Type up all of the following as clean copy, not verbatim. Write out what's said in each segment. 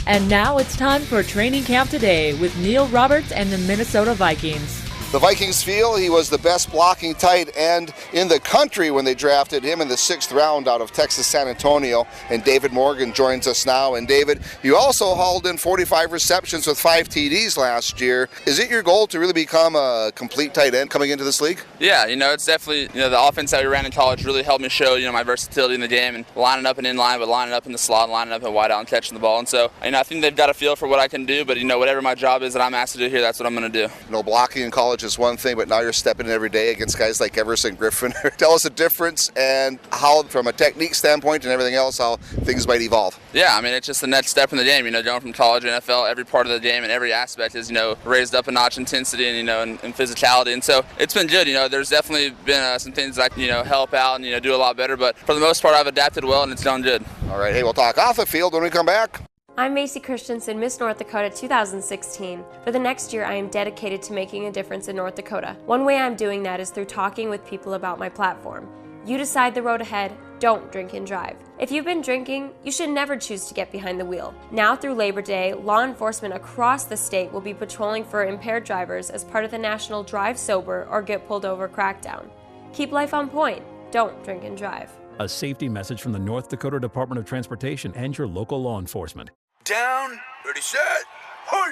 And now it's time for Training Camp Today with Neil Roberts and the Minnesota Vikings. The Vikings feel he was the best blocking tight end in the country when they drafted him in the 6th round out of Texas San Antonio. And David Morgan joins us now. And David, you also hauled in 45 receptions with 5 TDs last year. Is it your goal to really become a complete tight end coming into this league? Yeah, it's definitely, the offense that we ran in college really helped me show, my versatility in the game and lining up and in line, but lining up in the slot, lining up and wide out and catching the ball. And so, I think they've got a feel for what I can do, but, whatever my job is that I'm asked to do here, that's what I'm going to do. Blocking in college is one thing, but now you're stepping in every day against guys like Everson Griffen. Tell us the difference and how, from a technique standpoint and everything else, how things might evolve. Yeah, it's just the next step in the game. Going from college to NFL, every part of the game and every aspect is, raised up a notch intensity and, and physicality. And so it's been good. There's definitely been some things I can, help out and, do a lot better. But for the most part, I've adapted well and it's done good. All right. Hey, we'll talk off the field when we come back. I'm Macy Christensen, Miss North Dakota 2016. For the next year, I am dedicated to making a difference in North Dakota. One way I'm doing that is through talking with people about my platform. You decide the road ahead. Don't drink and drive. If you've been drinking, you should never choose to get behind the wheel. Now through Labor Day, law enforcement across the state will be patrolling for impaired drivers as part of the National Drive Sober or Get Pulled Over crackdown. Keep life on point. Don't drink and drive. A safety message from the North Dakota Department of Transportation and your local law enforcement. Down, ready, set, hey!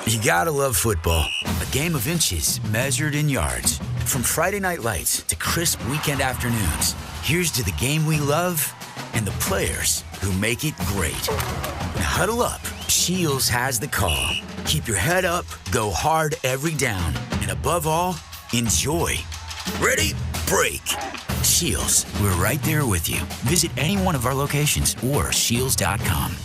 You gotta love football. A game of inches measured in yards. From Friday night lights to crisp weekend afternoons, here's to the game we love and the players who make it great. Now huddle up. Shields has the call. Keep your head up, go hard every down, and above all, enjoy. Ready? Break. Shields, we're right there with you. Visit any one of our locations or shields.com.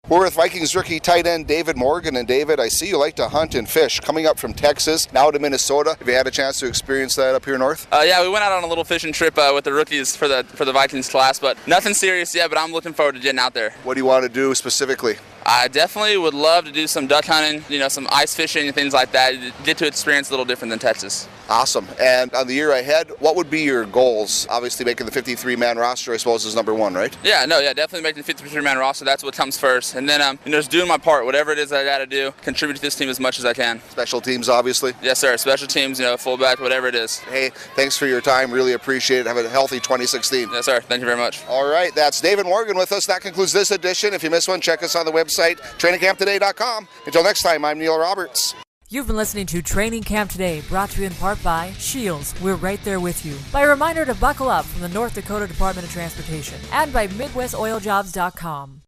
We're with Vikings rookie tight end David Morgan. And David, I see you like to hunt and fish. Coming up from Texas, now to Minnesota. Have you had a chance to experience that up here north? Yeah, we went out on a little fishing trip with the rookies for the Vikings class, but nothing serious yet, but I'm looking forward to getting out there. What do you want to do specifically? I definitely would love to do some duck hunting, some ice fishing and things like that. Get to experience a little different than Texas. Awesome. And on the year ahead, what would be your goals? Obviously making the 53-man roster, I suppose, is number one, right? Yeah, definitely making the 53-man roster. That's what comes first. And then, just doing my part, whatever it is I got to do, contribute to this team as much as I can. Special teams, obviously? Yes, sir. Special teams, fullback, whatever it is. Hey, thanks for your time. Really appreciate it. Have a healthy 2016. Yes, sir. Thank you very much. All right. That's David Morgan with us. That concludes this edition. If you missed one, check us on the website, trainingcamptoday.com. Until next time, I'm Neil Roberts. You've been listening to Training Camp Today, brought to you in part by Shields. We're right there with you. By a reminder to buckle up from the North Dakota Department of Transportation and by MidwestOilJobs.com.